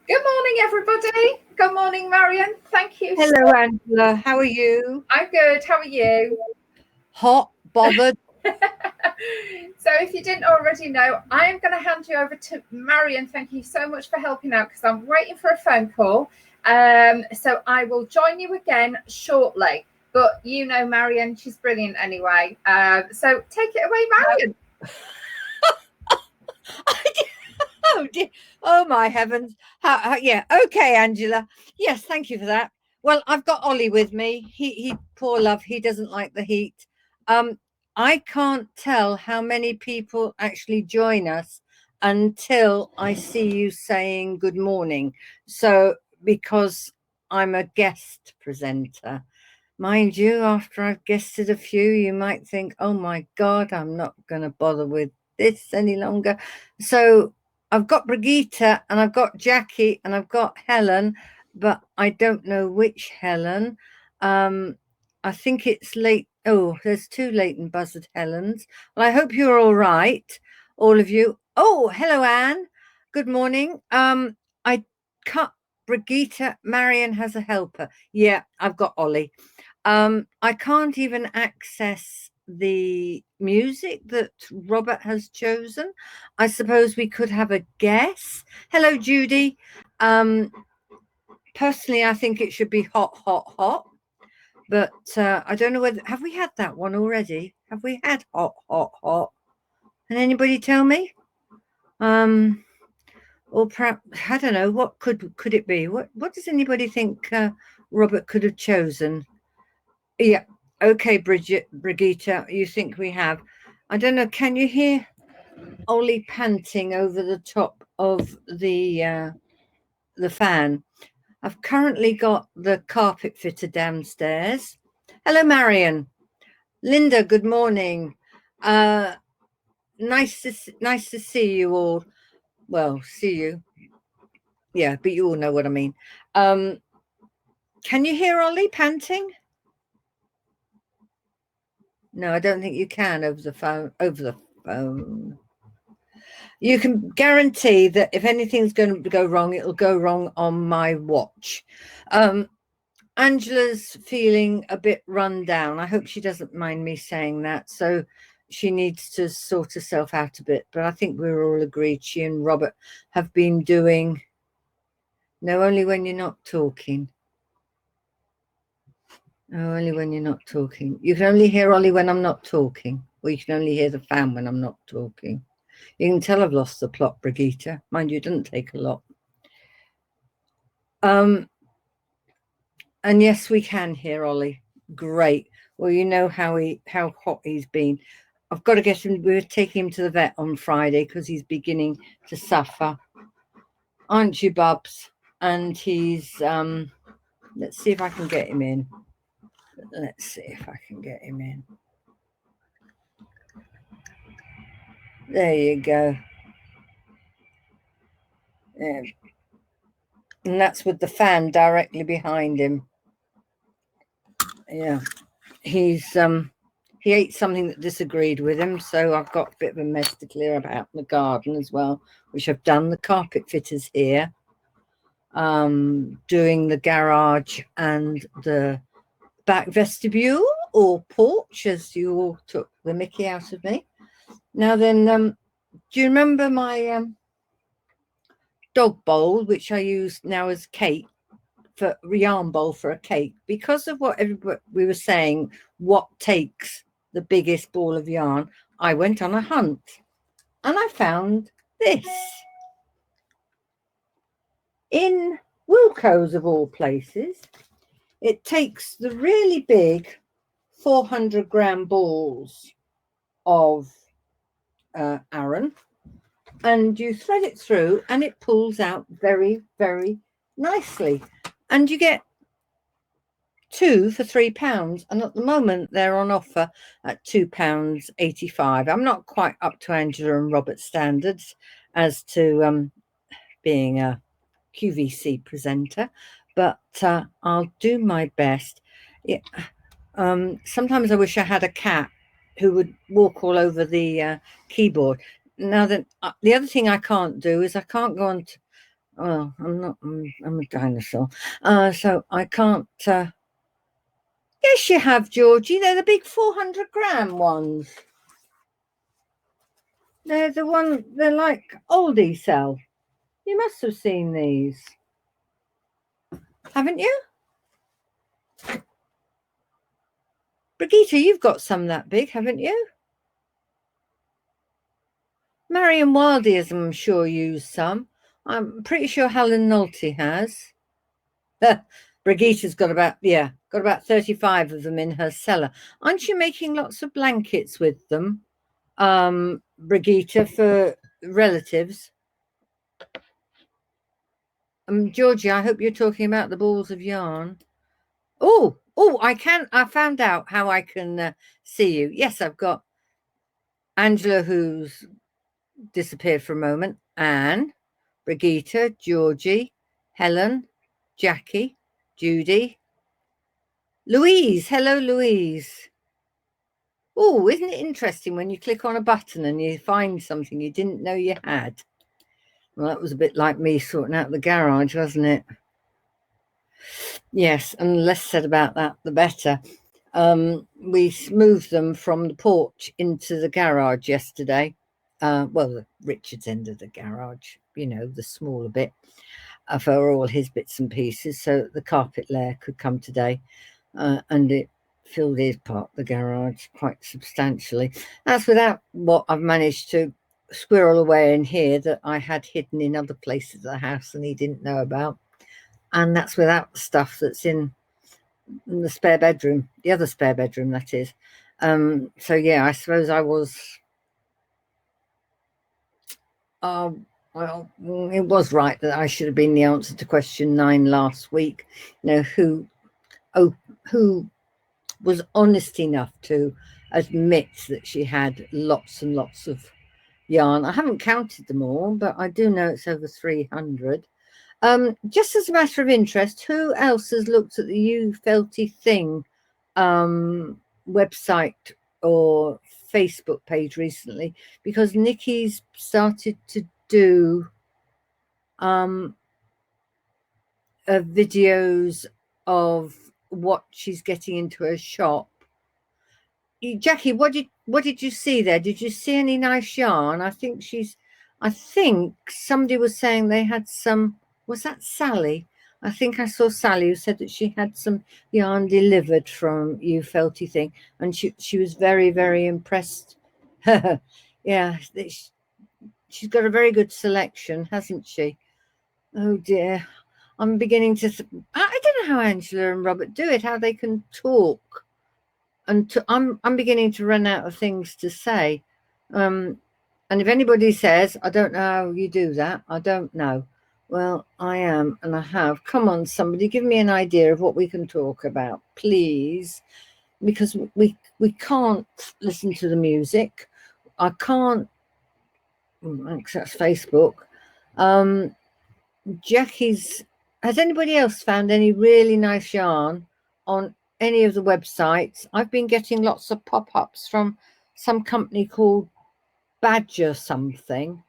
Good morning, everybody. Good morning, Marion. Thank you. Hello, Angela. How are you? I'm good. How are you? Hot, bothered. So, if you didn't already know, I am going to hand you over to Marion. Thank you so much for helping out because I'm waiting for a phone call. So, I will join you again shortly. But you know, Marion, she's brilliant anyway. So, take it away, Marion. Oh, dear. Oh, my heavens. Yeah. Okay, Angela. Yes, thank you for that. Well, I've got Ollie with me. He, poor love, he doesn't like the heat. I can't tell how many people actually join us until I see you saying good morning. So, because I'm a guest presenter. Mind you, after I've guested a few, you might think, oh my God, I'm not going to bother with this any longer. So I've got Brigitte and I've got Jackie and I've got Helen, but I don't know which Helen. I think it's late. Oh, there's two Leighton Buzzard Helens. Well, I hope you're all right, all of you. Oh, hello, Anne. Good morning. I cut Brigitte. Marion has a helper. Yeah, I've got Ollie. I can't even access the music that Robert has chosen. I suppose we could have a guess. Hello, Judy. Personally, I think it should be hot, hot, hot. But I don't know whether, have we had that one already? Have we had hot, hot, hot? Can anybody tell me? Or perhaps, I don't know, what could it be? What does anybody think Robert could have chosen? Yeah. Okay, Brigitte, you think we have. I don't know, can you hear Ollie panting over the top of the fan? I've currently got the carpet fitter downstairs. Hello, Marion. Linda, good morning. Nice to see you all. Well, see you. Yeah, but you all know what I mean. Can you hear Ollie panting? No, I don't think you can over the phone. You can guarantee that if anything's going to go wrong, it'll go wrong on my watch. Angela's feeling a bit run down. I hope she doesn't mind me saying that. So she needs to sort herself out a bit. But I think we're all agreed she and Robert have been doing. No, only when you're not talking. Oh, only when you're not talking. You can only hear Ollie when I'm not talking. Or you can only hear the fan when I'm not talking. You can tell I've lost the plot, Brigitte. Mind you, it didn't take a lot. And yes, we can hear Ollie. Great. Well, you know how hot he's been. I've got to get him. We're taking him to the vet on Friday because he's beginning to suffer. Aren't you, Bubs? And he's let's see if I can get him in. Let's see if I can get him in. There you go. Yeah. And that's with the fan directly behind him. Yeah. He's he ate something that disagreed with him, so I've got a bit of a mess to clear about in the garden as well, which I've done. The carpet fitters here, doing the garage and the back vestibule or porch, as you all took the mickey out of me. Now then, do you remember my dog bowl, which I use now as cake, for yarn bowl for a cake? Because of what everybody we were saying, what takes the biggest ball of yarn, I went on a hunt and I found this in Wilko's of all places. It takes the really big 400-gram balls of Aran, and you thread it through and it pulls out very, very nicely. And you get 2 for £3, and at the moment they're on offer at £2.85. I'm not quite up to Angela and Robert's standards as to being a QVC presenter, but I'll do my best. Yeah. Sometimes I wish I had a cat who would walk all over the keyboard. Now that the other thing I can't do is I can't go on Well, I'm not. I'm a dinosaur, so I can't. Yes, you have, Georgie. They're the big 400-gram ones. They're the one. They're like oldie sell. You must have seen these, haven't you? Brigitte, you've got some that big, haven't you? Marion Wildy, as I'm sure, used some. I'm pretty sure Helen Nolte has. Brigitte's got about 35 of them in her cellar. Aren't you making lots of blankets with them, Brigitte, for relatives? Georgie, I hope you're talking about the balls of yarn. Oh, I found out how I can see you. Yes, I've got Angela, who's disappeared for a moment, Anne, Brigitte, Georgie, Helen, Jackie, Judy, Louise. Hello, Louise. Oh, isn't it interesting when you click on a button and you find something you didn't know you had? Well, that was a bit like me sorting out the garage, wasn't it? Yes, and the less said about that, the better. We moved them from the porch into the garage yesterday. Well, Richard's end of the garage, the smaller bit, for all his bits and pieces, so that the carpet layer could come today. And it filled his part of the garage quite substantially. That's without what I've managed to squirrel away in here that I had hidden in other places of the house and he didn't know about. And that's without the stuff that's in the spare bedroom, the other spare bedroom, that is. So yeah, I suppose I was well, it was right that I should have been the answer to question 9 last week. Who was honest enough to admit that she had lots and lots of yarn. I haven't counted them all, but I do know it's over 300. Just as a matter of interest, who else has looked at the You Felty Thing website or Facebook page recently? Because Nikki's started to do videos of what she's getting into her shop. Jackie, what did you see there? Did you see any nice yarn? I think somebody was saying they had some. Was that Sally? I think I saw Sally who said that she had some yarn delivered from You Felty Thing, and she was very, very impressed. Yeah, she's got a very good selection, hasn't she? Oh dear, I'm beginning to. I don't know how Angela and Robert do it. How they can talk. And I'm beginning to run out of things to say. And if anybody says, I don't know how you do that, I don't know. Well, I am, and I have. Come on, somebody, give me an idea of what we can talk about, please. Because we can't listen to the music. I can't access Facebook. Has anybody else found any really nice yarn on any of the websites? I've been getting lots of pop-ups from some company called Badger something,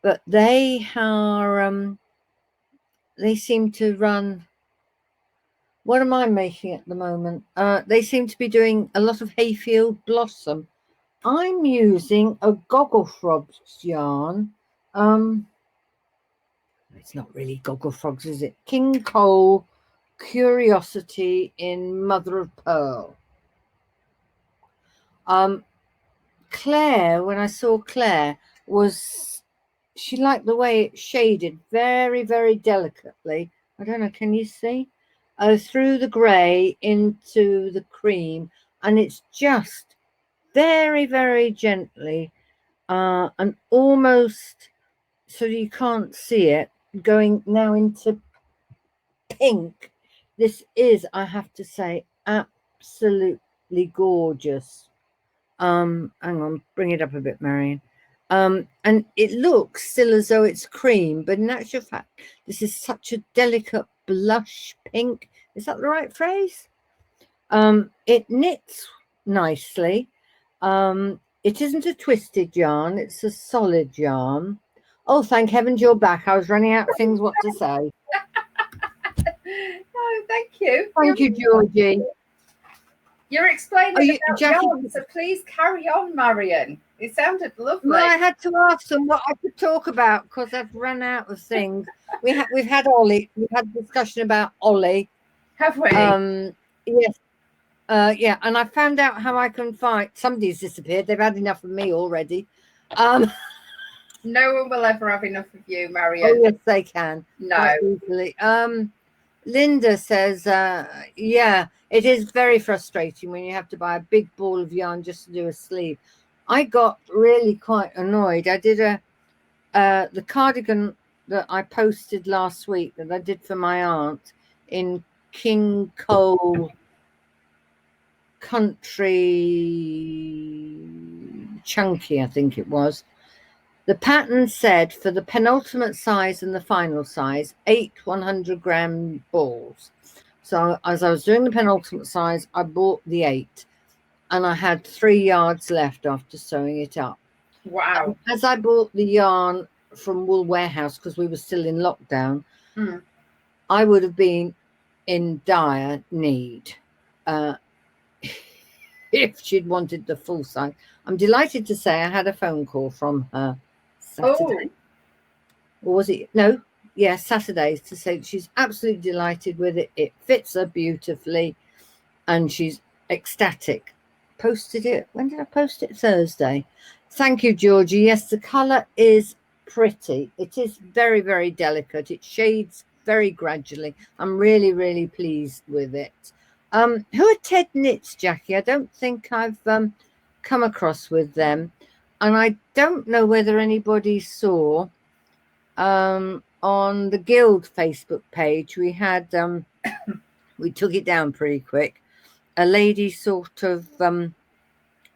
but they are they seem to run. What am I making at the moment? They seem to be doing a lot of Hayfield Blossom. I'm using a Gogglefrogs yarn. It's not really Gogglefrogs, is it? King Cole Curiosity in Mother of Pearl. Claire, when I saw Claire, she liked the way it shaded very, very delicately. I don't know, can you see? Through the grey into the cream, and it's just very, very gently and almost so you can't see it, going now into pink. This is, I have to say, absolutely gorgeous. Hang on, bring it up a bit, Marion. And it looks still as though it's cream, but in actual fact, this is such a delicate blush pink. Is that the right phrase? It knits nicely. It isn't a twisted yarn, it's a solid yarn. Oh, thank heavens you're back. I was running out of things what to say. Oh, thank you. Thank you, Georgie. You're explaining about Jackie, yarn, so please carry on, Marion. It sounded lovely. well, I had to ask them what I could talk about because I've run out of things. We've had Ollie. We've had a discussion about Ollie. Have we? Yes. Yeah, and I found out how I can find. Somebody's disappeared. They've had enough of me already. No one will ever have enough of you, Marion. Oh, yes, they can. No. Easily. Linda says, yeah, it is very frustrating when you have to buy a big ball of yarn just to do a sleeve. I got really quite annoyed. I did the cardigan that I posted last week that I did for my aunt in King Cole Country Chunky, I think it was. The pattern said for the penultimate size and the final size, 8 100-gram balls. So as I was doing the penultimate size, I bought the 8 and I had 3 yards left after sewing it up. Wow. As I bought the yarn from Wool Warehouse, because we were still in lockdown, I would have been in dire need if she'd wanted the full size. I'm delighted to say I had a phone call from her Saturday. Or was it? No. Yeah, Saturdays, to say she's absolutely delighted with it. It fits her beautifully and she's ecstatic. Posted it. When did I post it? Thursday. Thank you, Georgie. Yes, the colour is pretty. It is very, very delicate. It shades very gradually. I'm really, really pleased with it. Who are Ted Knits, Jackie? I don't think I've come across with them. And I don't know whether anybody saw on the Guild Facebook page, we had, we took it down pretty quick, a lady sort of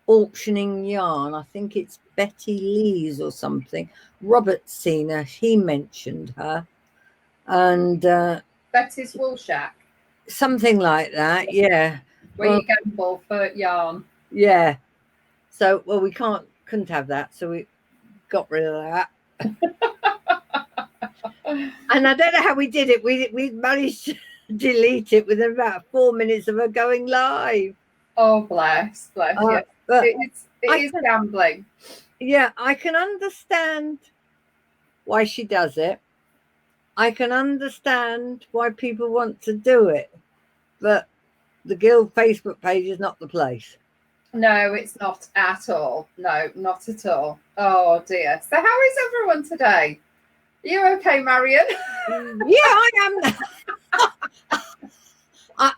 auctioning yarn. I think it's Betty Lee's or something. Robert's seen her. He mentioned her. And Betty's Wool Shack. Something like that, yeah. Where you gamble for yarn. Yeah. So, well, we couldn't have that. So we got rid of that. And I don't know how we did it. We managed to delete it within about 4 minutes of her going live. Oh, bless. Yeah. But it is gambling. Yeah, I can understand why she does it. I can understand why people want to do it. But the Guild Facebook page is not the place. No, it's not at all. No, not at all. Oh, dear. So how is everyone today? Are you okay, Marion? Yeah, I am.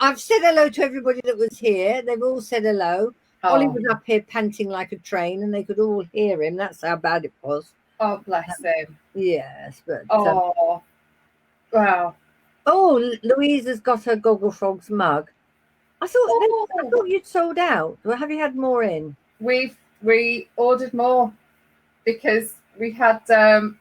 I've said hello to everybody that was here. They've all said hello. Oh. Ollie was up here panting like a train and they could all hear him. That's how bad it was. Oh, bless him. Yes, but... Oh, wow. Oh, Louise has got her Gogglefrogs mug. I thought you'd sold out. Well, have you had more in? We ordered more because we had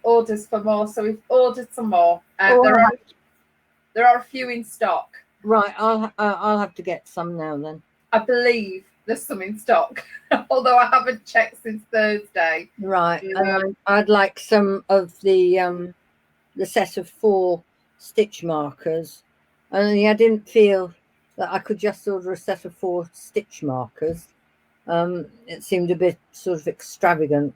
orders for more, so we've ordered some more. There are a few in stock. Right, I'll have to get some now then. I believe there's some in stock, although I haven't checked since Thursday. Right, and I'd like some of the set of 4 stitch markers. Only I didn't feel that I could just order a set of 4 stitch markers. It seemed a bit sort of extravagant.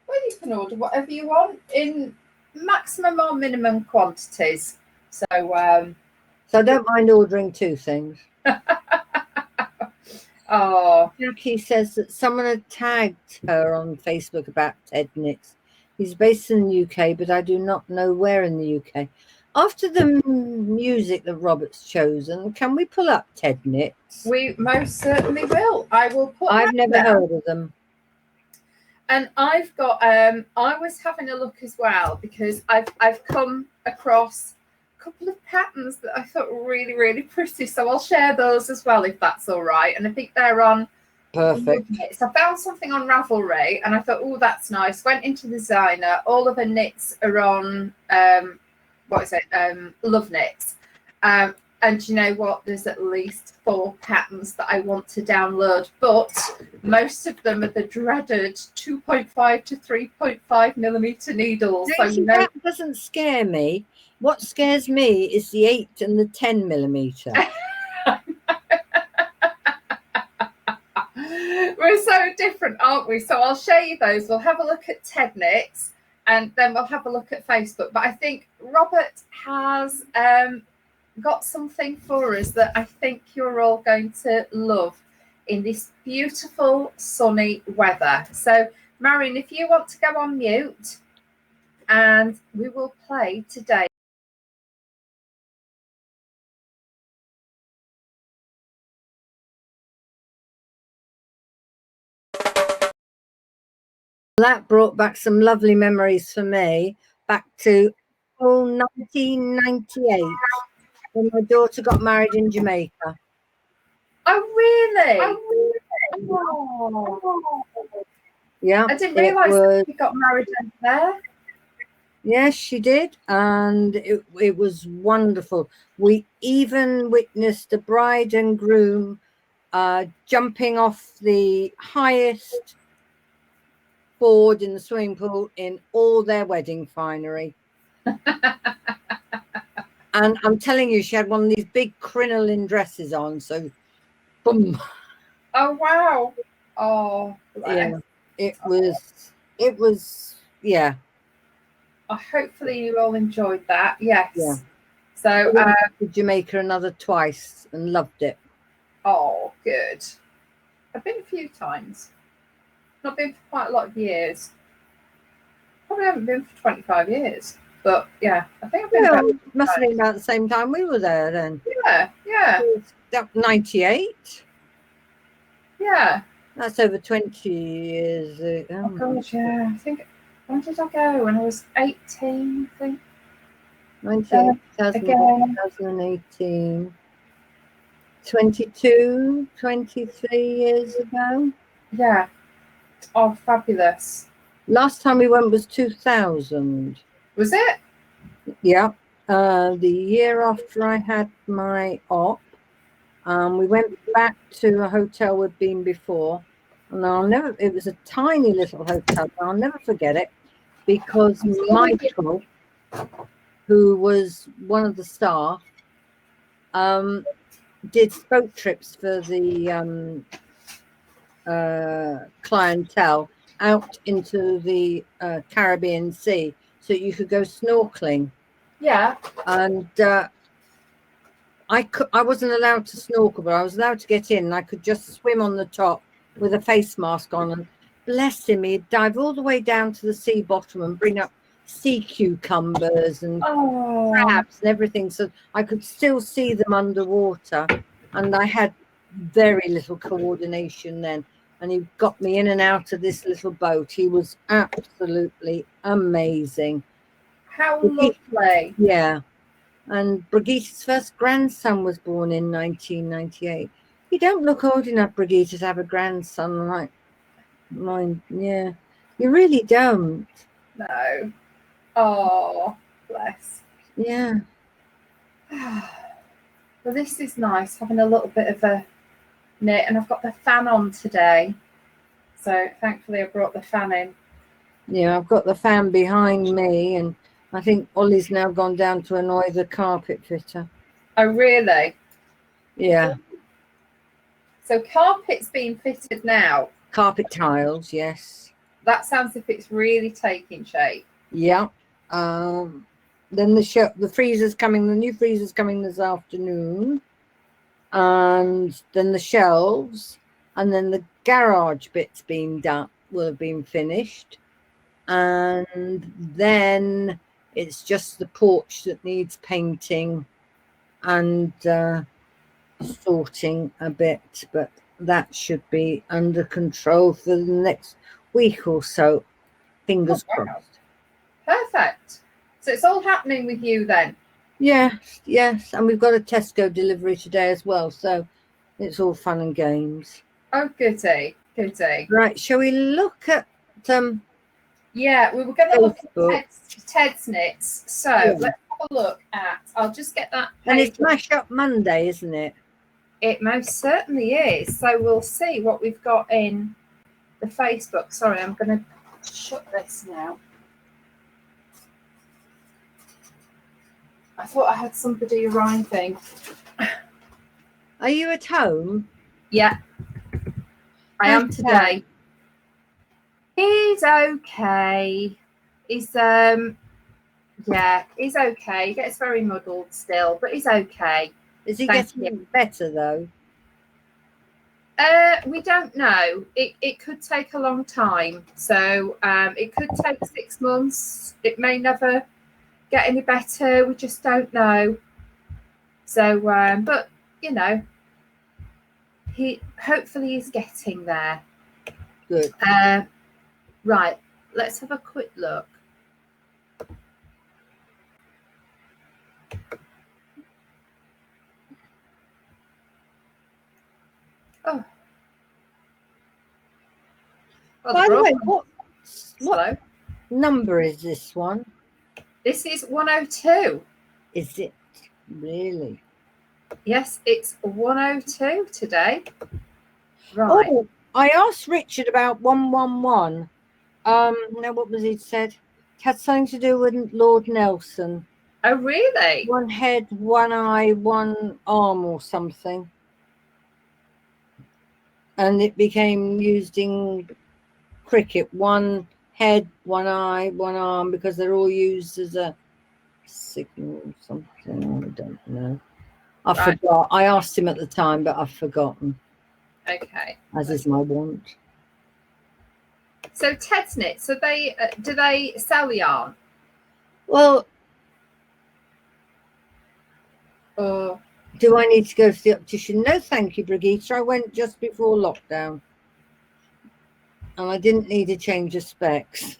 Well, you can order whatever you want in maximum or minimum quantities. So I don't mind ordering 2 things. Oh, Jackie says that someone had tagged her on Facebook about Ted Knits. He's based in the UK, but I do not know where in the UK. After the music that Robert's chosen, can we pull up Ted Knits? We most certainly will. I will put. I've never heard of them. And I've got. I was having a look as well because I've come across a couple of patterns that I thought were really, really pretty. So I'll share those as well if that's all right. And I think they're on. Perfect. So I found something on Ravelry and I thought, oh, that's nice. Went into designer. All of her knits are on. What is it? Love Knits. And you know what? There's at least 4 patterns that I want to download, but most of them are the dreaded 2.5 to 3.5 millimeter needles. So See, that doesn't scare me. What scares me is the 8 and the 10 millimeter. We're so different, aren't we? So I'll show you those. We'll have a look at Ted Knits, and then we'll have a look at Facebook. But I think Robert has got something for us that I think you're all going to love in this beautiful sunny weather. So Marion, if you want to go on mute, and we will play today. That brought back some lovely memories for me, back to 1998, when my daughter got married in Jamaica. Oh, really? Oh. Yeah. I didn't realise she got married there. Yes, she did, and it was wonderful. We even witnessed the bride and groom jumping off the highest board in the swimming pool in all their wedding finery. And I'm telling you, she had one of these big crinoline dresses on, so boom. Oh, wow. Oh, yeah, it was, yeah. Hopefully you all enjoyed that. Yes. Yeah. So I went to Jamaica another twice and loved it. Oh, good. I've been a few times. Not been for quite a lot of years. Probably haven't been for 25 years. But yeah, I think I've been about must have been about the same time we were there then. Yeah. That 98. Yeah. That's over 20 years ago. Oh gosh, yeah. I think, when did I go? When I was 18, I think. 2018. 22, 23 years ago. Yeah. Oh, fabulous. Last time we went was 2000. Was it? Yeah. The year after I had my op, we went back to a hotel we'd been before, and it was a tiny little hotel, but I'll never forget it, because Michael, who was one of the staff, did boat trips for the clientele out into the Caribbean Sea, so you could go snorkeling. Yeah. And I wasn't allowed to snorkel, but I was allowed to get in, and I could just swim on the top with a face mask on. And bless him, he'd dive all the way down to the sea bottom and bring up sea cucumbers and crabs and everything, so I could still see them underwater. And I had very little coordination then, and he got me in and out of this little boat. He was absolutely amazing. How lovely. Yeah. And Brigitte's first grandson was born in 1998. You don't look old enough, Brigitte, to have a grandson like mine. Yeah, you really don't. No. Oh, bless. Yeah. Well, this is nice, having a little bit of a knit, and I've got the fan on today. So thankfully I brought the fan in. Yeah, I've got the fan behind me, and I think Ollie's now gone down to annoy the carpet fitter. Oh, really? Yeah. So carpet's being fitted now. Carpet tiles, yes. That sounds as if it's really taking shape. Yeah. Then the freezer's coming, the new freezer's coming this afternoon. And then the shelves, and then the garage bit's been done, will have been finished. And then it's just the porch that needs painting and sorting a bit, but that should be under control for the next week or so. Fingers crossed. Perfect. So it's all happening with you then? Yes. And we've got a Tesco delivery today as well, so it's all fun and games. Oh, goody. Right, shall we look at yeah, we were going to look at Ted's knits. So let's have a look at. I'll just get that. And it's Mash Up Monday, isn't it? It most certainly is. So we'll see what we've got in the Facebook. Sorry, I'm going to shut this now. I thought I had somebody arriving. Are you at home? Yeah, I am today. He's okay. He's he's okay. He gets very muddled still, but he's okay. Is he getting better though? We don't know. It could take a long time. So it could take 6 months. It may never get any better. We just don't know. So, but you know, he hopefully is getting there. Good. Right. Let's have a quick look. Oh. Well, by the way, what number is this one? This is 102. Is it really? Yes, it's 102 today. Right. Oh, I asked Richard about 111. Now what was he said? It had something to do with Lord Nelson. Oh, really? One head, one eye, one arm or something. And it became used in cricket. One head, one eye, one arm, because they're all used as a signal or something. I don't know. I forgot. I asked him at the time, but I've forgotten. Okay. As is my want. So Ted's Knit, so they do they sell yarn? Well, or do I need to go to the optician? No, thank you, Brigitte. I went just before lockdown. And I didn't need a change of specs.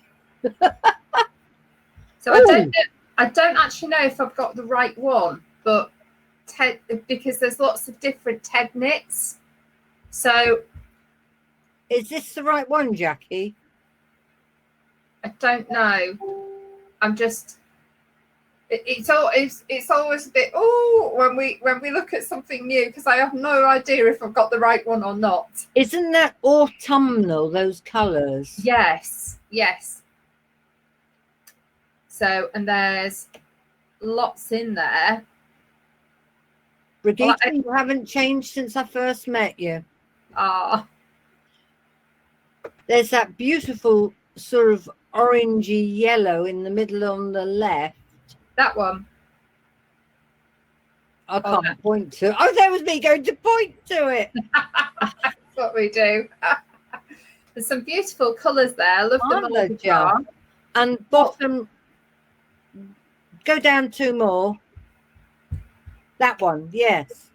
So I don't actually know if I've got the right one, but Ted, because there's lots of different Ted knits. So is this the right one, Jackie? I don't know. I'm just it's always a bit when we look at something new, because I have no idea if I've got the right one or not. Isn't that autumnal, those colours? Yes. So, and there's lots in there. Brigitte, you haven't changed since I first met you. There's that beautiful sort of orangey yellow in the middle on the left. That one. I can't point to it. Oh, there was me going to point to it. That's what we do. There's some beautiful colours there. I love them. And bottom, go down 2 more. That one, yes.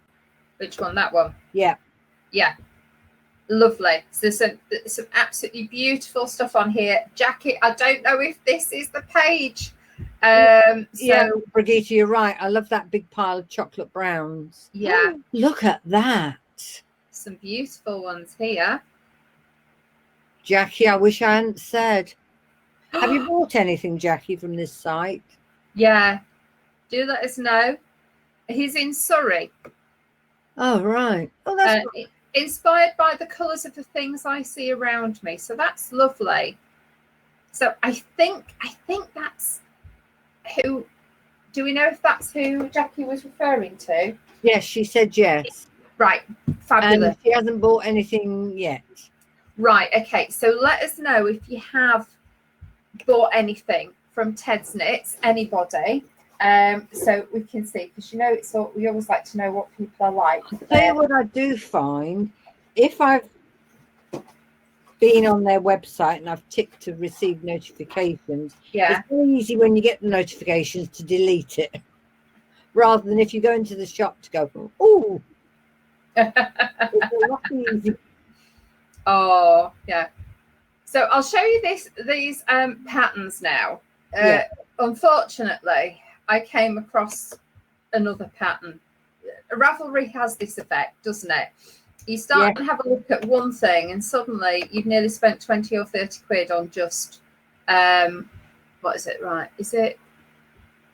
Which one? That one? Yeah. Yeah. Lovely. So there's some absolutely beautiful stuff on here. Jackie, I don't know if this is the page. Yeah, Brigitte, you're right. I love that big pile of chocolate browns. Yeah. Look at that. Some beautiful ones here. Jackie, I wish I hadn't said. Have you bought anything, Jackie, from this site? Yeah. Do let us know. He's in Surrey. Oh, right. Oh, that's inspired by the colours of the things I see around me. So that's lovely. So I think that's who. Do we know if that's who Jackie was referring to? Yes, she said yes. Right. Fabulous. And she hasn't bought anything yet. Right. Okay. So let us know if you have bought anything from Ted's Knits, anybody. So we can see, because we always like to know what people are like. I'll tell you what I do find, if I've been on their website and I've ticked to receive notifications, it's very easy when you get the notifications to delete it, rather than if you go into the shop to go, oh, it's a lot easier. Oh, yeah. So I'll show you these patterns now. Unfortunately, I came across another pattern. Ravelry has this effect, doesn't it? You start and have a look at one thing, and suddenly you've nearly spent 20 or 30 quid on just what is it? Right? Is it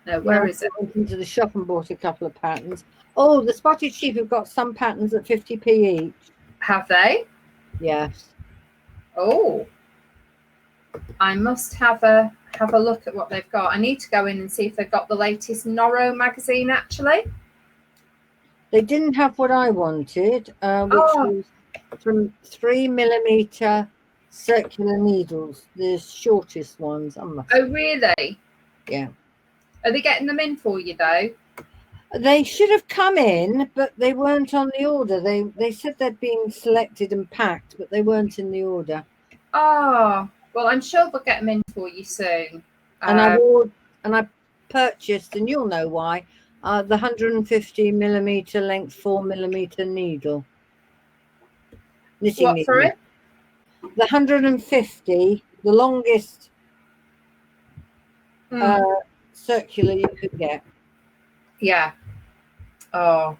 No, Yeah, where is I it? went into the shop and bought a couple of patterns. Oh, the spotted sheep have got some patterns at 50p each. Have they? Yes. Oh, I must have a look at what they've got. I need to go in and see if they've got the latest Norro magazine actually. They didn't have what I wanted, which Oh, was from 3mm circular needles, the shortest ones. oh really? Yeah. Are they getting them in for you though? They should have come in, but they weren't on the order. They said they'd been selected and packed, but they weren't in the order. Oh, well, I'm sure they'll get them in for you soon. And I purchased, and you'll know why, the 150mm length 4mm needle. Knitting What for needle. it? The 150, the longest circular you could get. Yeah. Oh,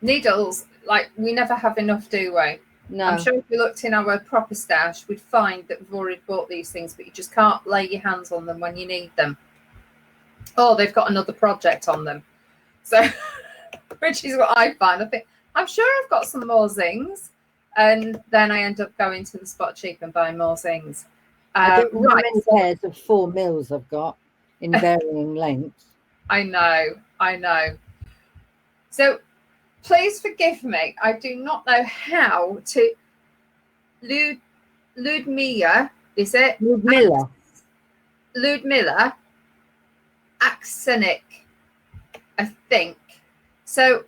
needles, like we never have enough, do we? No. I'm sure if we looked in our proper stash, we'd find that we've already bought these things, but you just can't lay your hands on them when you need them. Oh, they've got another project on them. So, which is what I find. I think, I'm sure I've got some more zings. And then I end up going to the spot cheap and buying more zings. I don't know Right. how many pairs of 4mm I've got in varying lengths. I know. So please forgive me. I do not know how to Ludmilla, is it? Ludmilla. Ludmilla Aksanik, I think. So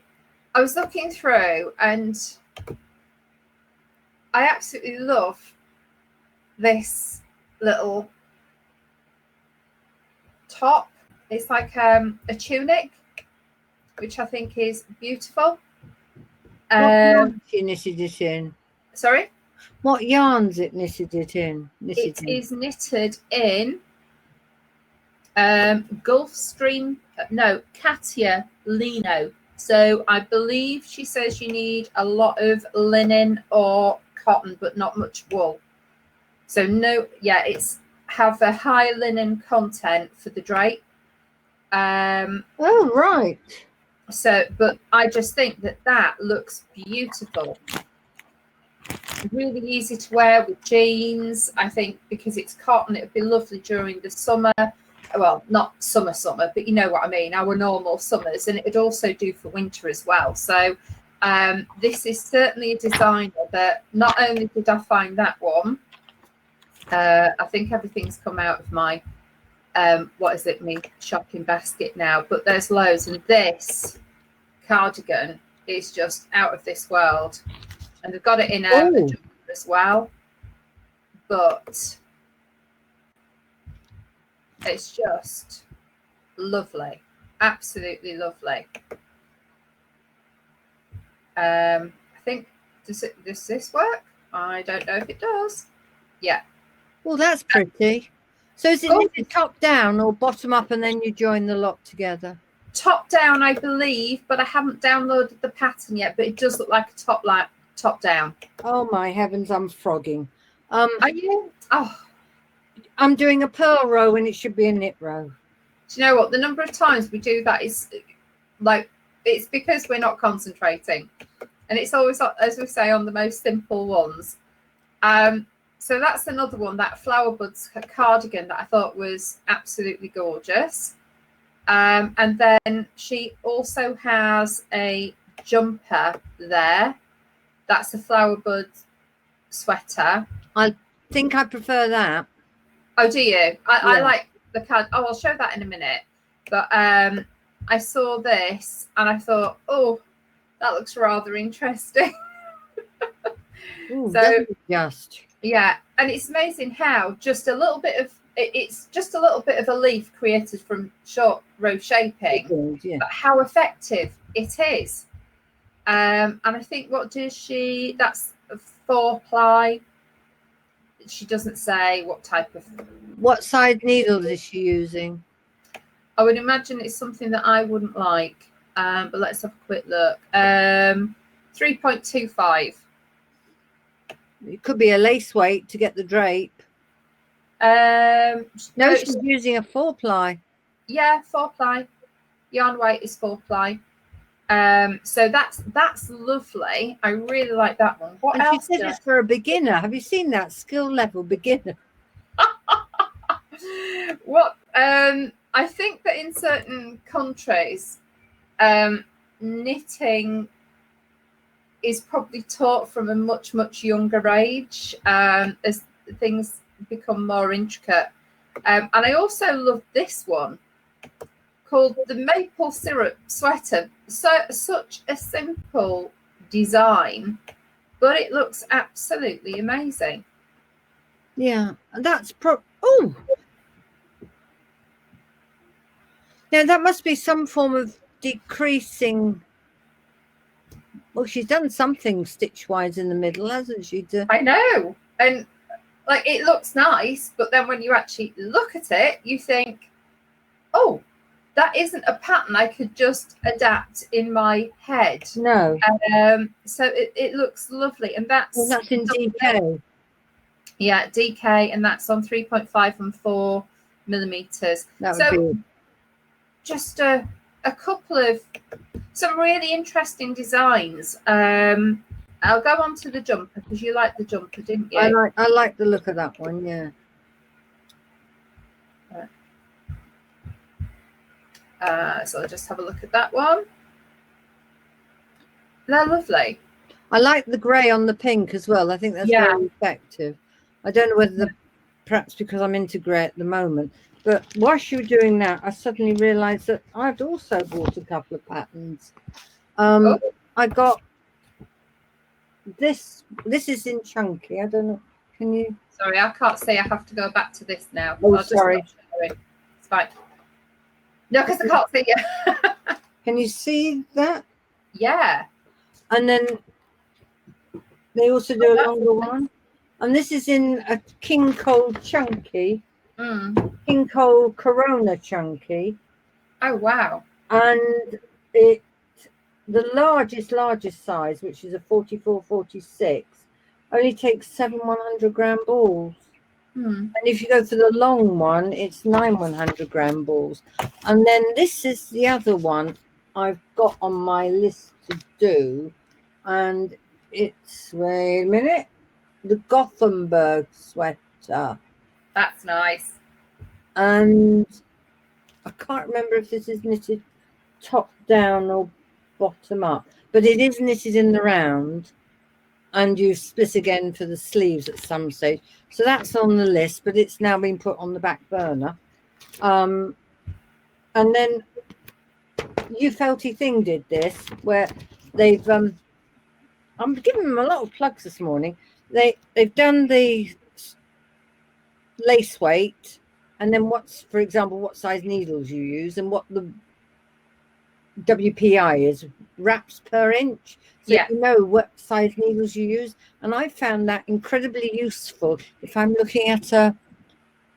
I was looking through and I absolutely love this little top. It's like a tunic, which I think is beautiful. What yarn she knitted it in? Sorry? What yarns it knitted it in? Is knitted in Gulfstream, no, Katia Lino. So I believe she says you need a lot of linen or cotton, but not much wool. So no, yeah, it's have a high linen content for the drape. Oh, right. So, but I just think that looks beautiful. Really easy to wear with jeans. I think because it's cotton, it would be lovely during the summer. Well, not summer, but you know what I mean, our normal summers, and it would also do for winter as well. So this is certainly a designer that not only did I find that one, I think everything's come out of my me shopping basket now, but there's loads, and this cardigan is just out of this world, and they've got it in a jumper as well, but it's just lovely, absolutely lovely. I think does this work? I don't know if it does. Yeah. Well, that's pretty. So is it knitted top down or bottom up, and then you join the lot together? Top down, I believe, but I haven't downloaded the pattern yet. But it does look like a top down. Oh my heavens, I'm frogging. Are you? Oh, I'm doing a purl row when it should be a knit row. Do you know what? The number of times we do that is like, it's because we're not concentrating, and it's always, as we say, on the most simple ones. So that's another one, that Flower Buds cardigan that I thought was absolutely gorgeous. And then she also has a jumper there. That's a Flower Buds sweater. I think I prefer that. Oh, do you? I like the card. Oh, I'll show that in a minute. But I saw this and I thought, oh, that looks rather interesting. Ooh, so just yeah, and it's amazing how just a little bit of it's just a little bit of a leaf created from short row shaping, but how effective it is. And I think that's a 4-ply. She doesn't say what type of. What size needles is she using? I would imagine it's something that I wouldn't like. But let's have a quick look. 3.25. It could be a lace weight to get the drape. No, she's using a 4-ply. Yeah, 4-ply. Yarn weight is 4-ply. So that's lovely. I really like that one. What And she else said it's for a beginner. Have you seen that? Skill level beginner. What I think that in certain countries, knitting is probably taught from a much younger age, as things become more intricate. And I also love this one called the maple syrup sweater. So such a simple design, but it looks absolutely amazing. Yeah, that's oh, yeah, that must be some form of decreasing. Well, she's done something stitch-wise in the middle, hasn't she? I know, and like it looks nice, but then when you actually look at it, you think, oh, that isn't a pattern I could just adapt in my head. No. So it looks lovely, and that's in DK. Yeah, DK, and that's on 3.5 and 4 millimeters. That would So be just a couple of some really interesting designs. I'll go on to the jumper because you liked the jumper, didn't you? I like the look of that one, yeah. So I'll just have a look at that one. They're lovely. I like the grey on the pink as well. I think that's very effective. I don't know whether perhaps because I'm into grey at the moment. But whilst you were doing that, I suddenly realised that I'd also bought a couple of patterns. I got this. This is in chunky. I don't know. Can you? Sorry, I can't see. I have to go back to this now. Oh, sorry. It's fine. No, because I can't see you. Can you see that? Yeah. And then they also do a longer one. And this is in a King Cole chunky. King Cole Corona chunky. Oh, wow. And it the largest size, which is a 44-46, only takes 7 100-gram balls. And if you go for the long one, it's 9 100-gram balls. And then this is the other one I've got on my list to do, and it's, wait a minute, the Gothenburg sweater. That's nice. And I can't remember if this is knitted top down or bottom up, but it is knitted in the round, and you split again for the sleeves at some stage. So that's on the list, but it's now been put on the back burner. And then You Felty Thing did this, where they've I'm giving them a lot of plugs this morning. They've done the lace weight, and then for example, what size needles you use and what the WPI is, wraps per inch, so you know what size needles you use. And I found that incredibly useful if I'm looking at a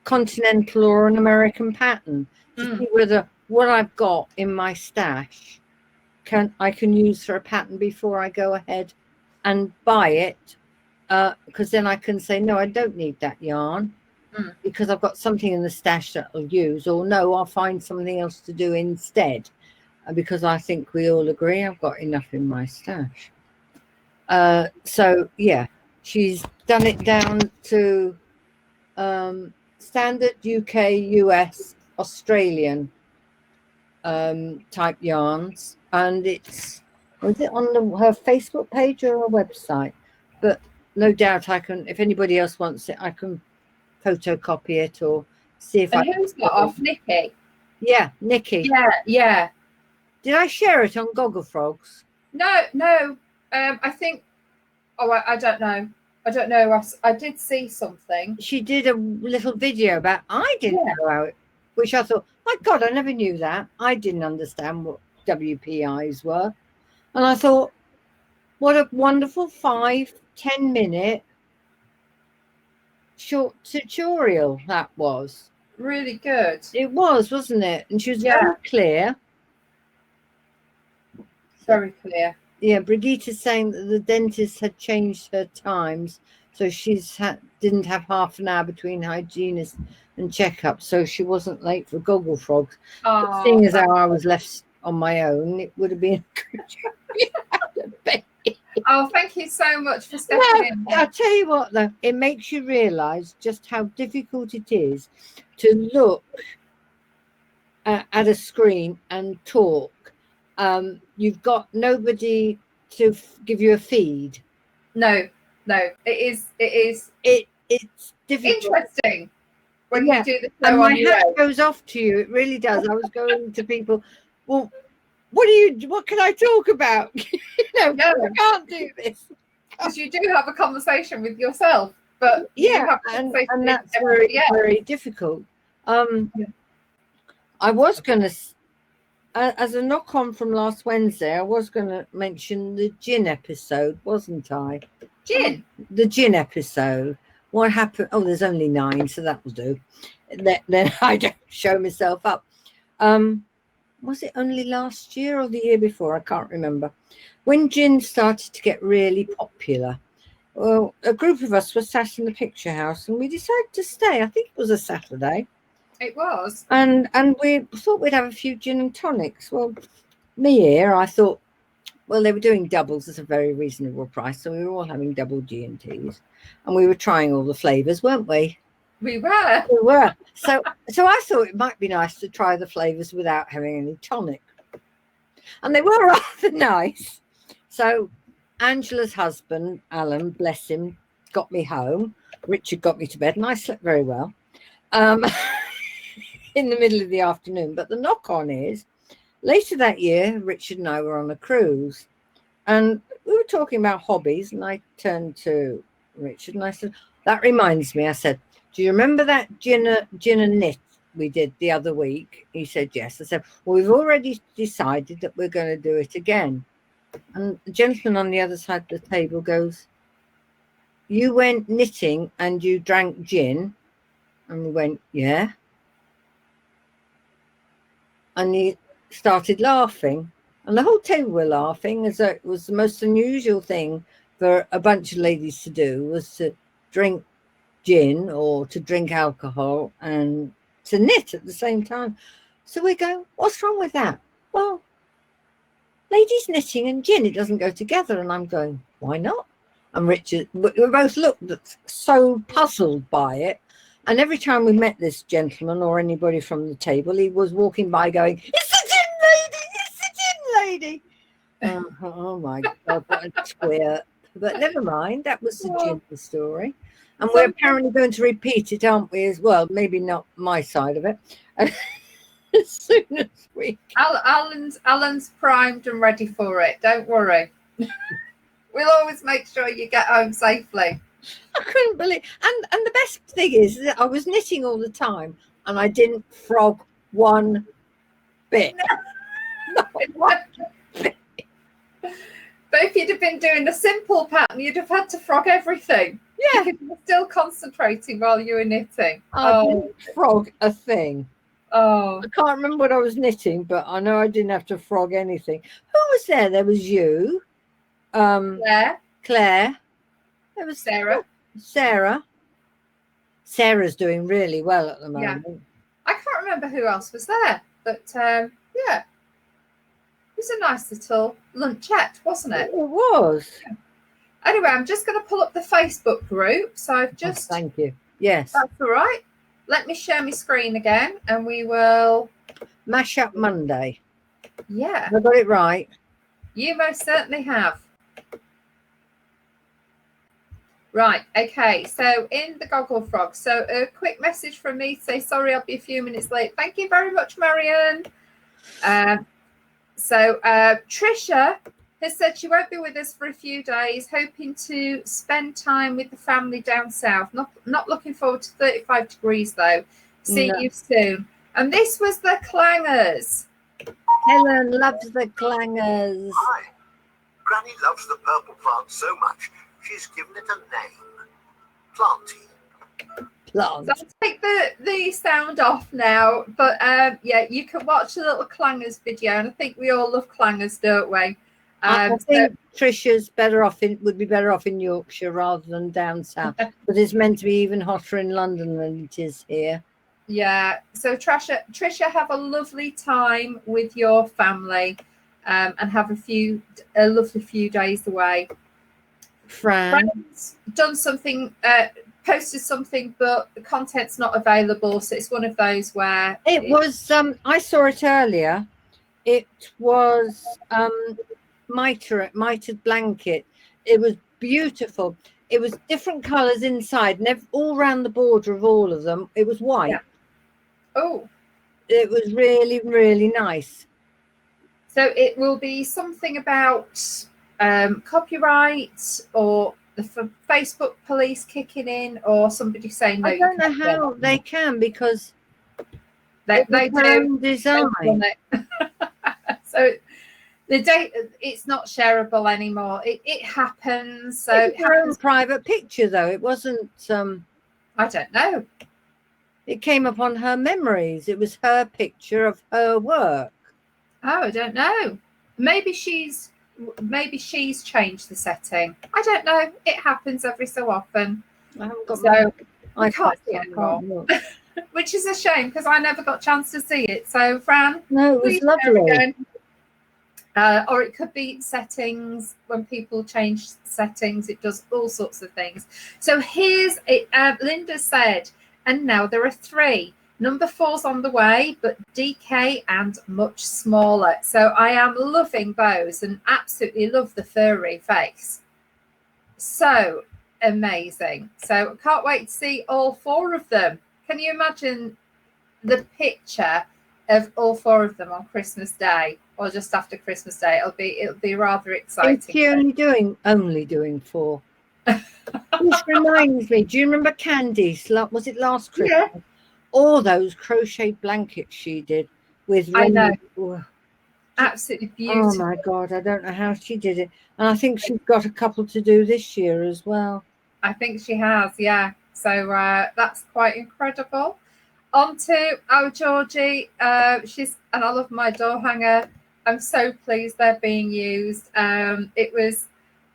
continental or an American pattern, to see whether what I've got in my stash I can use for a pattern before I go ahead and buy it, because then I can say, no, I don't need that yarn because I've got something in the stash that I'll use, or no, I'll find something else to do instead, because I think we all agree I've got enough in my stash. So yeah, she's done it down to standard UK, US, Australian type yarns, and was it on her Facebook page or her website? But no doubt I can, if anybody else wants it, I can photocopy it or see if who's got off? Nikki? Yeah, Nikki. Yeah. Did I share it on Gogglefrogs? No. I think. Oh, I don't know. I did see something. She did a little video about. I didn't know how it, which I thought, my God, I never knew that. I didn't understand what WPIs were, and I thought, what a wonderful 5-10 minute short tutorial that was. Really good. It was, wasn't it? And she was very clear. Very clear. Yeah, Brigitta's saying that the dentist had changed her times, So didn't have half an hour between hygienist and checkup, so she wasn't late for Gogglefrogs. But Oh, seeing as how I was left on my own, it would have been oh, thank you so much for stepping in. I'll tell you what, though, it makes you realise just how difficult it is to look at a screen and talk. You've got nobody to give you a feed. No, it is. It's difficult. Interesting when you do the show and my on your hat own. goes off to you. It really does. I was going to people. Well, what can I talk about? I can't do this because you do have a conversation with yourself, but and that's very difficult. I was going to, as a knock on from last Wednesday, I was going to mention the gin episode, wasn't I? Gin? The gin episode. What happened? Oh, there's only 9, so that will do. Then I don't show myself up. Was it only last year or the year before? I can't remember. When gin started to get really popular, well, a group of us were sat in the picture house and we decided to stay. I think it was a Saturday. It was. And we thought we'd have a few gin and tonics. Well, me here, I thought, well, they were doing doubles at a very reasonable price. So we were all having double G&Ts. And we were trying all the flavours, weren't we? We were. We were. So I thought it might be nice to try the flavours without having any tonic. And they were rather nice. So Angela's husband, Alan, bless him, got me home. Richard got me to bed and I slept very well in the middle of the afternoon. But the knock on is, later that year, Richard and I were on a cruise and we were talking about hobbies. And I turned to Richard and I said, that reminds me, I said, do you remember that gin and knit we did the other week? He said, yes. I said, well, we've already decided that we're going to do it again. And the gentleman on the other side of the table goes, you went knitting and you drank gin? And we went, yeah. And he started laughing. And the whole table were laughing as though it was the most unusual thing for a bunch of ladies to do, was to drink gin or to drink alcohol and to knit at the same time. So we go, what's wrong with that? Well, ladies knitting and gin, it doesn't go together. And I'm going, why not? And Richard, we both looked so puzzled by it. And every time we met this gentleman or anybody from the table, he was walking by going, it's the gin lady, it's the gin lady. Oh my God, what a twit. But never mind, that was the gin story. And we're apparently going to repeat it, aren't we, as well? Maybe not my side of it. As soon as we Alan's primed and ready for it. Don't worry. We'll always make sure you get home safely. I couldn't believe, and the best thing is that I was knitting all the time and I didn't frog one bit. Not one bit. But if you'd have been doing the simple pattern, you'd have had to frog everything. Yeah. Because you were still concentrating while you were knitting. I didn't frog a thing. Oh. I can't remember what I was knitting, but I know I didn't have to frog anything. Who was there? There was you. Claire. There was Sarah. Sarah's doing really well at the moment. Yeah. I can't remember who else was there, but yeah. It was a nice little lunchette, wasn't it? It was. Yeah. Anyway, I'm just going to pull up the Facebook group. So I've just... Oh, thank you. Yes. That's all right. Let me share my screen again and we will... Mash Up Monday. Yeah. Have I got it right? You most certainly have. Right, okay, so in the Gogglefrogs, so a quick message from me to say, sorry, I'll be a few minutes late. Thank you very much, Marion. So Trisha has said she won't be with us for a few days, hoping to spend time with the family down south. Not looking forward to 35 degrees, though. See you soon. And this was the Clangers. Helen loves the Clangers. Hi. Granny loves the purple plant so much, she's given it a name. Planty. Plant. So I'll take the sound off now, but yeah, you can watch the little Clangers video, and I think we all love Clangers, don't we? I think Trisha's would be better off in Yorkshire rather than down south. But it's meant to be even hotter in London than it is here. Yeah. So Trisha, have a lovely time with your family, and have a lovely few days away. Fran's done something, posted something, but the content's not available. So it's one of those where it was. I saw it earlier. It was mitered blanket. It was beautiful. It was different colours inside, and all around the border of all of them. It was white. Yeah. Oh, it was really, really nice. So it will be something about copyright, or the Facebook police kicking in, or somebody saying no. I don't know how they can, because they do design. So the date, it's not shareable anymore. It happens. So it's her own private picture, though. It wasn't. I don't know. It came upon her memories. It was her picture of her work. Oh, I don't know. Maybe she's changed the setting. I don't know. It happens every so often. I haven't got I can't see it anymore. Which is a shame, because I never got a chance to see it. So, Fran, no, it was lovely. Or it could be settings. When people change settings, it does all sorts of things. So here's it. Linda said, and now there are 3. Number 4's on the way, but DK and much smaller. So I am loving those, and absolutely love the furry face. So amazing. So can't wait to see all 4 of them. Can you imagine the picture of all 4 of them on Christmas Day, or just after Christmas Day? It'll be rather exciting. Is she only doing 4? Which reminds me, do you remember Candice? Was it last Christmas? Yeah. All those crochet blankets she did with. I know. Absolutely beautiful. Oh my God, I don't know how she did it. And I think she's got a couple to do this year as well. I think she has, yeah. So that's quite incredible. On to our Georgie. And I love my door hanger. I'm so pleased they're being used. It was,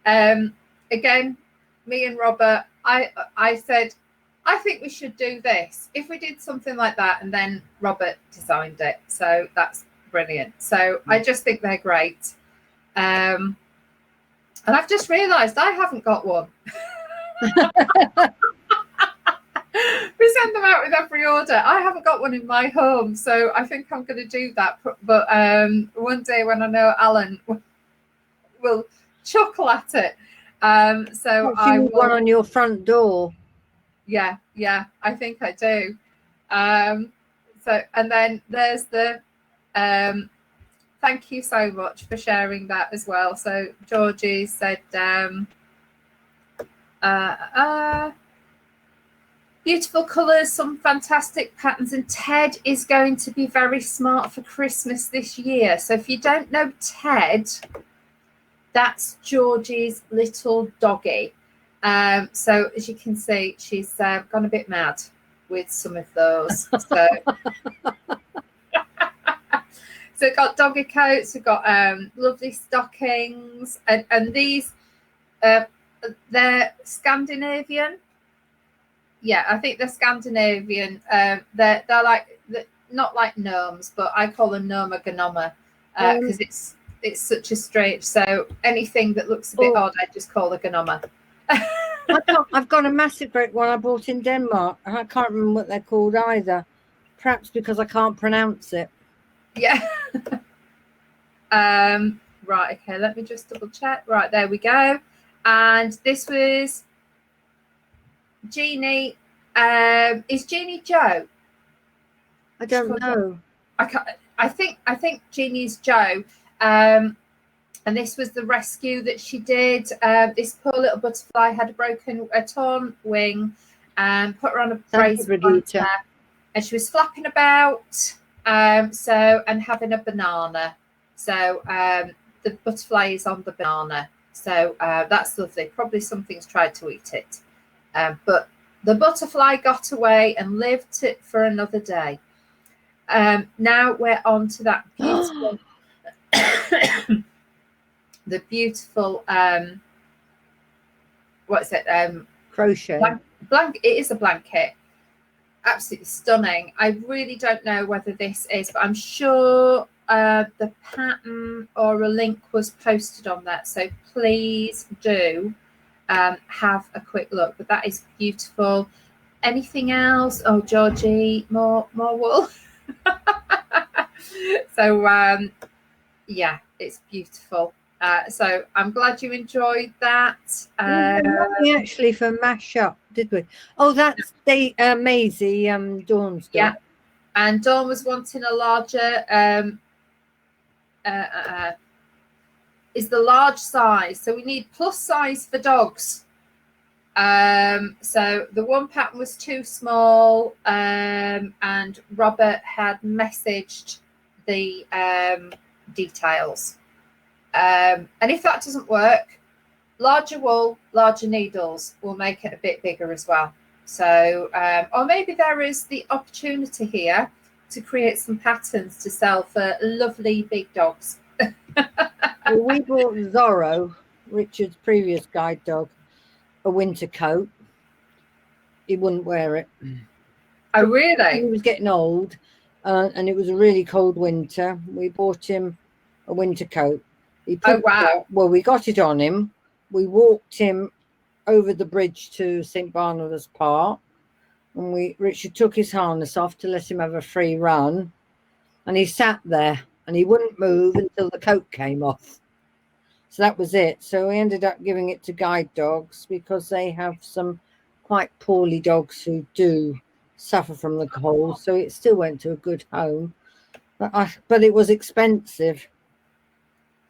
again, me and Robert, I said, I think we should do this. If we did something like that, and then Robert designed it. So that's brilliant. So I just think they're great. And I've just realised I haven't got one. We send them out with every order. I haven't got one in my home, so I think I'm going to do that. But one day when I know Alan will chuckle at it. So I will. One on your front door. Yeah, I think I do. So, and then there's the thank you so much for sharing that as well. So Georgie said beautiful colours, some fantastic patterns, and Ted is going to be very smart for Christmas this year. So if you don't know Ted, that's Georgie's little doggy. So as you can see, she's gone a bit mad with some of those. So, so we've got doggy coats, we've got lovely stockings, and these they're Scandinavian. Yeah, I think they're Scandinavian. They're like not like gnomes, but I call them Noma Gnoma because it's such a strange. So anything that looks a bit odd, I just call a Gnoma. I've got a massive great one I bought in Denmark, and I can't remember what they're called either. Perhaps because I can't pronounce it. Yeah. Right. Okay. Let me just double check. Right. There we go. And this was Jeannie. Is Jeannie Joe? I don't know. I think Jeannie's Joe. And this was the rescue that she did. This poor little butterfly had a torn wing, and put her on a brazier, and she was flapping about. And having a banana. So the butterfly is on the banana. So that's lovely. Probably something's tried to eat it. But the butterfly got away and lived it for another day. Now we're on to that beautiful. the beautiful what's it? Crochet. It is a blanket. Absolutely stunning. I really don't know whether this is, but I'm sure the pattern or a link was posted on that. So please do have a quick look. But that is beautiful. Anything else? Oh, Georgie, more wool. So yeah, it's beautiful. So I'm glad you enjoyed that. We actually for mash up, did we? Oh, that's Maisie, Dawn's dog. Yeah, and Dawn was wanting a larger. Is the large size, so we need plus size for dogs. So the one pattern was too small, and Robert had messaged the details. And if that doesn't work, larger wool, larger needles will make it a bit bigger as well. So, or maybe there is the opportunity here to create some patterns to sell for lovely big dogs. Well, we bought Zorro, Richard's previous guide dog, a winter coat. He wouldn't wear it. Oh, really? He was getting old, and it was a really cold winter. We bought him a winter coat. Oh, wow. Well, we got it on him. We walked him over the bridge to St. Barnabas Park, and Richard took his harness off to let him have a free run, and he sat there and he wouldn't move until the coat came off. So that was it. So we ended up giving it to guide dogs because they have some quite poorly dogs who do suffer from the cold. So it still went to a good home, but it was expensive.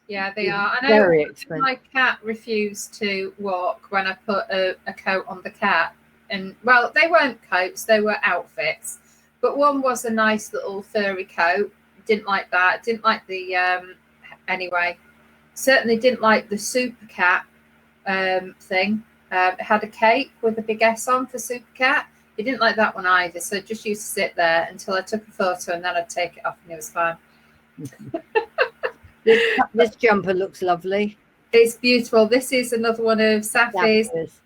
Yeah, they are. I know Very expensive. my cat refused to walk when I put a coat on the cat. And, well, they weren't coats, they were outfits. But one was a nice little furry coat. Didn't like that. Didn't like the, anyway. Certainly didn't like the Super Cat thing. It had a cape with a big S on for Super Cat. He didn't like that one either. So it just used to sit there until I took a photo and then I'd take it off and it was fine. This jumper looks lovely. It's beautiful. This is another one of Safi's.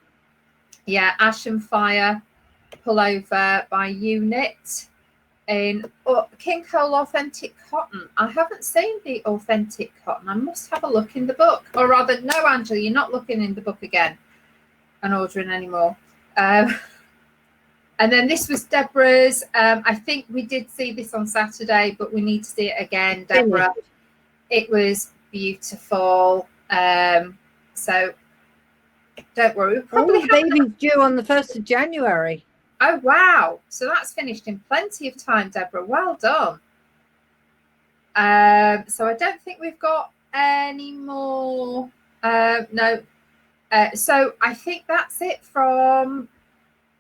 Yeah, Ash and Fire pullover by Unit in King Cole Authentic Cotton. I haven't seen the authentic cotton. I must have a look in the book. Or rather, no, Angela, you're not looking in the book again and ordering anymore. And then this was Deborah's. I think we did see this on Saturday, but we need to see it again, Deborah. It was beautiful. So don't worry. The baby's due on the 1st of January. Oh, wow. So that's finished in plenty of time, Deborah. Well done. So I don't think we've got any more. No. So I think that's it from...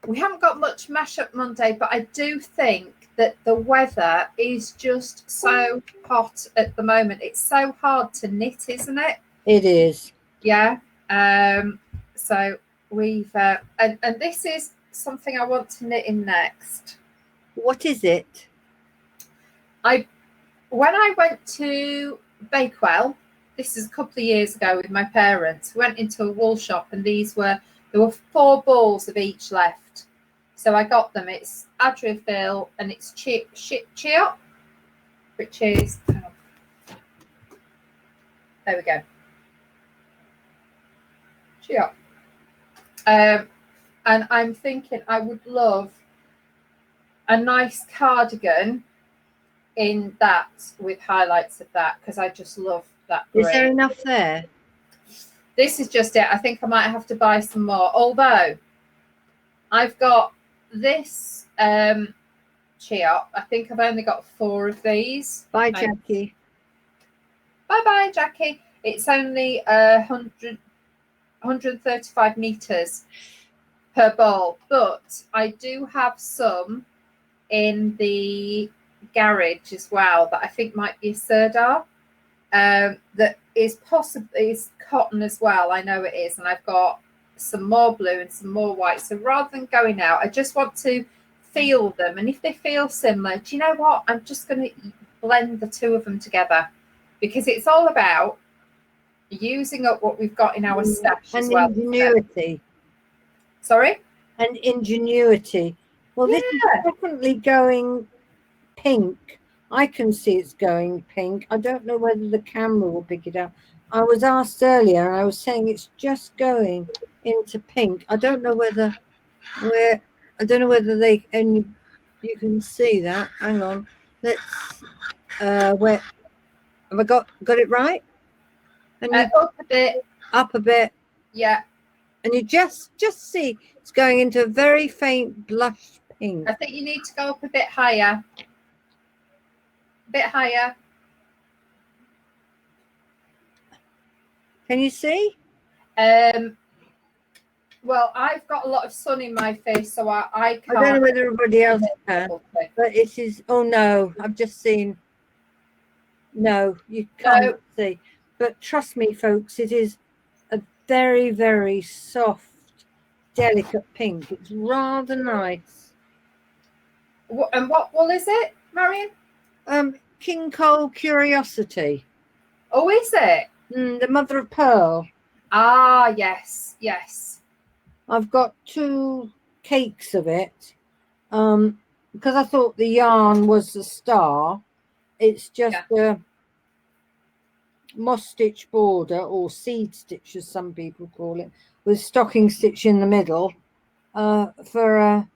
We haven't got much Mashup Monday, but I do think that the weather is just so hot at the moment. It's so hard to knit, isn't it? It is. Yeah. So we've... and this is something I want to knit in next. What is it? When I went to Bakewell, this is a couple of years ago with my parents, we went into a wool shop and there were 4 balls of each left. So I got them. It's Adriafil and it's Chiot, which is, there we go. Chiot. And I'm thinking I would love a nice cardigan in that with highlights of that because I just love that green. Is there enough there? This is just it. I think I might have to buy some more. Although I've got this Chiot. I think I've only got 4 of these. Bye, Jackie. Bye, Jackie. It's only 135 meters per ball, but I do have some in the garage as well that I think might be a Sirdar. That is cotton as well. I know it is, and I've got some more blue and some more white. So rather than going out, I just want to feel them, and if they feel similar, do you know what? I'm just going to blend the 2 of them together because it's all about using up what we've got in our stash and as well. ingenuity. Sorry? And ingenuity. Well, this is definitely going pink. I can see it's going pink. I don't know whether the camera will pick it up. I was asked earlier, and I was saying it's just going into pink. I don't know whether they and you can see that. Hang on. Let's where have I got it right? And you Up a bit. Up a bit. Yeah. And you just see it's going into a very faint blush pink. I think you need to go up a bit higher. A bit higher. Can you see? Well, I've got a lot of sun in my face, so I can't. I don't know whether everybody else can, but it is. Oh no, I've just seen. No, you can't see. But trust me, folks, it is a very, very soft, delicate pink. It's rather nice. And what wool is it, Marion? King Cole Curiosity. Oh, is it? The mother of pearl. Ah, yes, yes. I've got 2 cakes of it. Because I thought the yarn was the star. It's just a moss stitch border, or seed stitch as some people call it, with stocking stitch in the middle, for a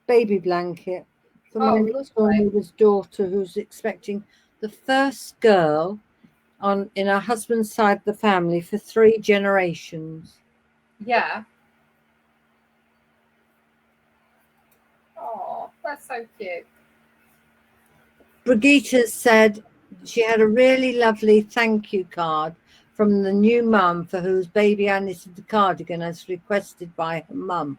baby blanket for my neighbour's daughter, who's expecting the first girl in her husband's side of the family for 3 generations. Yeah. Oh, that's so cute. Brigitte said she had a really lovely thank you card from the new mum for whose baby I knitted the cardigan as requested by her mum,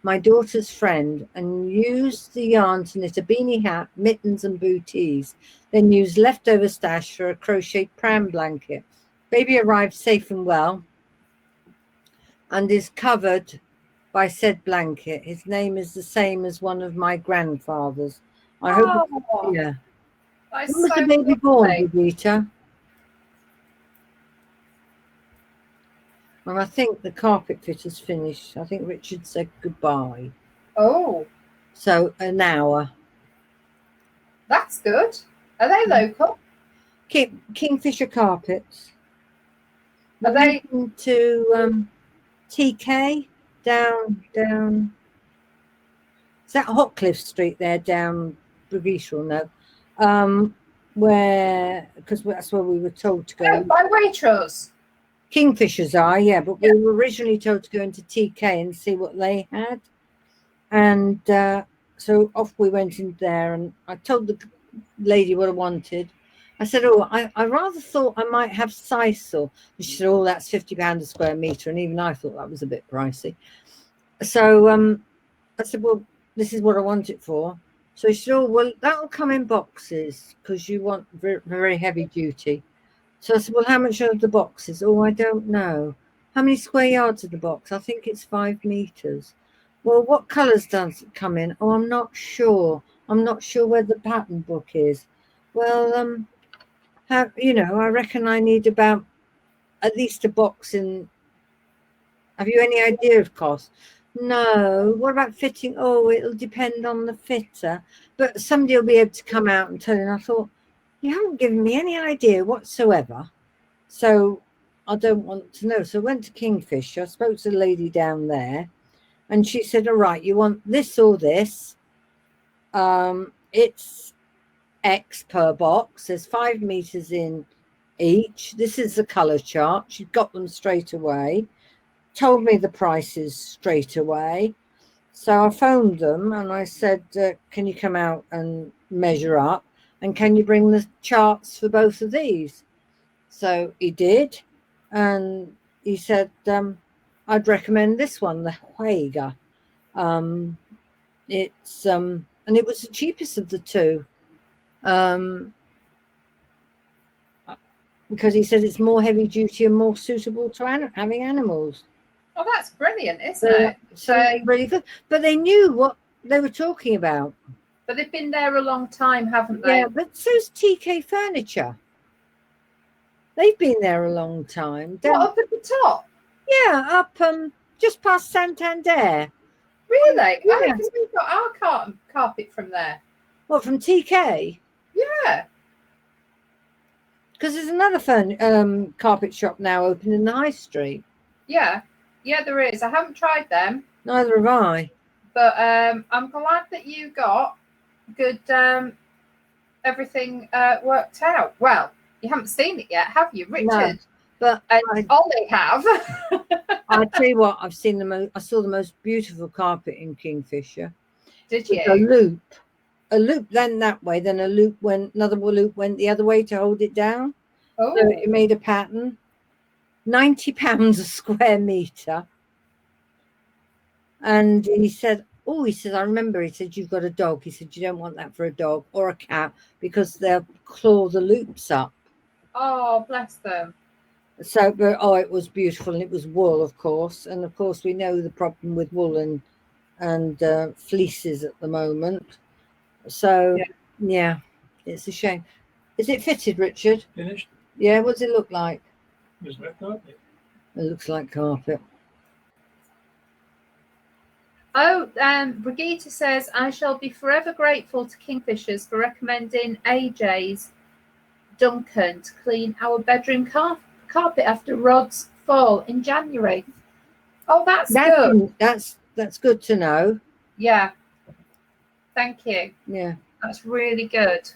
my daughter's friend, and used the yarn to knit a beanie hat, mittens and booties, then used leftover stash for a crocheted pram blanket. Baby arrived safe and well and is covered by said blanket. His name is the same as one of my grandfather's. I hope, yeah. When was the baby born, Brigitte? Well, I think the carpet fit is finished. I think Richard said goodbye. Oh. So an hour. That's good. Are they local? Kingfisher carpets. Are they to TK down? Is that Hotcliffe Street there down Brigitte or no? Where, because that's where we were told to go. Oh, by Waitrose. Kingfishers are, yeah, but we were originally told to go into TK and see what they had. And so off we went in there, and I told the lady what I wanted. I said, oh, I rather thought I might have sisal. And she said, oh, that's £50 a square metre. And even I thought that was a bit pricey. So I said, well, this is what I want it for. So she said, oh, well, that'll come in boxes because you want very, very heavy duty. So I said, well, how much are the boxes? Oh, I don't know. How many square yards are the box? I think it's 5 meters. Well, what colors does it come in? Oh, I'm not sure. I'm not sure where the pattern book is. Well, I reckon I need about at least a box in. Have you any idea of cost? No. What about fitting? Oh, it'll depend on the fitter. But somebody will be able to come out and tell you. And I thought, you haven't given me any idea whatsoever. So I don't want to know. So I went to Kingfisher. I spoke to the lady down there. And she said, all right, you want this or this? It's X per box. There's 5 meters in each. This is the color chart. She got them straight away. Told me the prices straight away. So I phoned them and I said, can you come out and measure up? And can you bring the charts for both of these? So he did. And he said, I'd recommend this one, the Huega. It's and it was the cheapest of the 2. Because he said it's more heavy duty and more suitable to having animals. Oh, that's brilliant, isn't it? So really good. But they knew what they were talking about. But they've been there a long time, haven't they? Yeah, but so's TK Furniture. They've been there a long time. What, up at the top? Yeah, up just past Santander. Really? Oh, Yeah. because we've got our carpet from there. What, from TK? Yeah. Because there's another carpet shop now open in the high street. Yeah. Yeah, there is. I haven't tried them. Neither have I. But I'm glad that you got good everything worked out. Well, you haven't seen it yet, have you, Richard? No, but Ollie have. I tell you what, I saw the most beautiful carpet in Kingfisher. Did With you? A loop then that way, then another loop went the other way to hold it down. Oh, So it made a pattern. £90 a square meter. And he said, I remember, he said, you've got a dog. He said, you don't want that for a dog or a cat because they'll claw the loops up. Oh, bless them. So, but it was beautiful, and it was wool, of course. And of course, we know the problem with wool and fleeces at the moment. So, yeah, it's a shame. Is it fitted, Richard? Finished. Yeah, what does it look like? It's like carpet. It looks like carpet. Oh, Brigitte says, I shall be forever grateful to Kingfishers for recommending AJ's Duncan to clean our bedroom carpet after Rod's fall in January. Oh, that's good. That's good to know. Yeah. Thank you. Yeah. That's really good.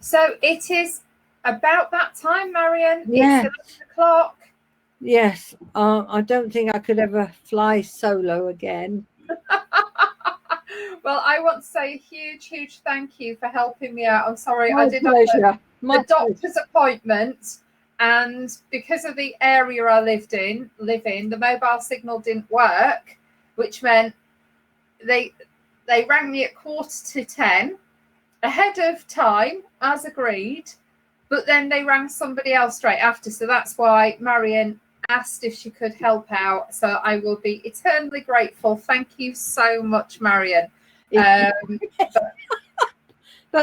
So it is about that time, Marion. Yes. It's 11 o'clock. Yes. I don't think I could ever fly solo again. Well, I want to say a huge thank you for helping me out. I'm sorry, My I did pleasure. have the doctor's appointment, and because of the area I live in, the mobile signal didn't work, which meant they rang me at 9:45 ahead of time as agreed, but then they rang somebody else straight after. So that's why Marion asked if she could help out. So I will be eternally grateful. Thank you so much, Marion. But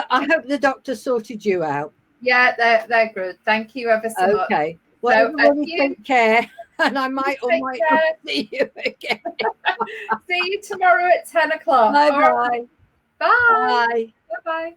I hope the doctor sorted you out. Yeah, they're good. Thank you ever so much. Okay. Well, So, everybody take care. And I might take not care. see you again. See you tomorrow at 10 o'clock. Bye-bye. All right. Bye. Bye. Bye-bye.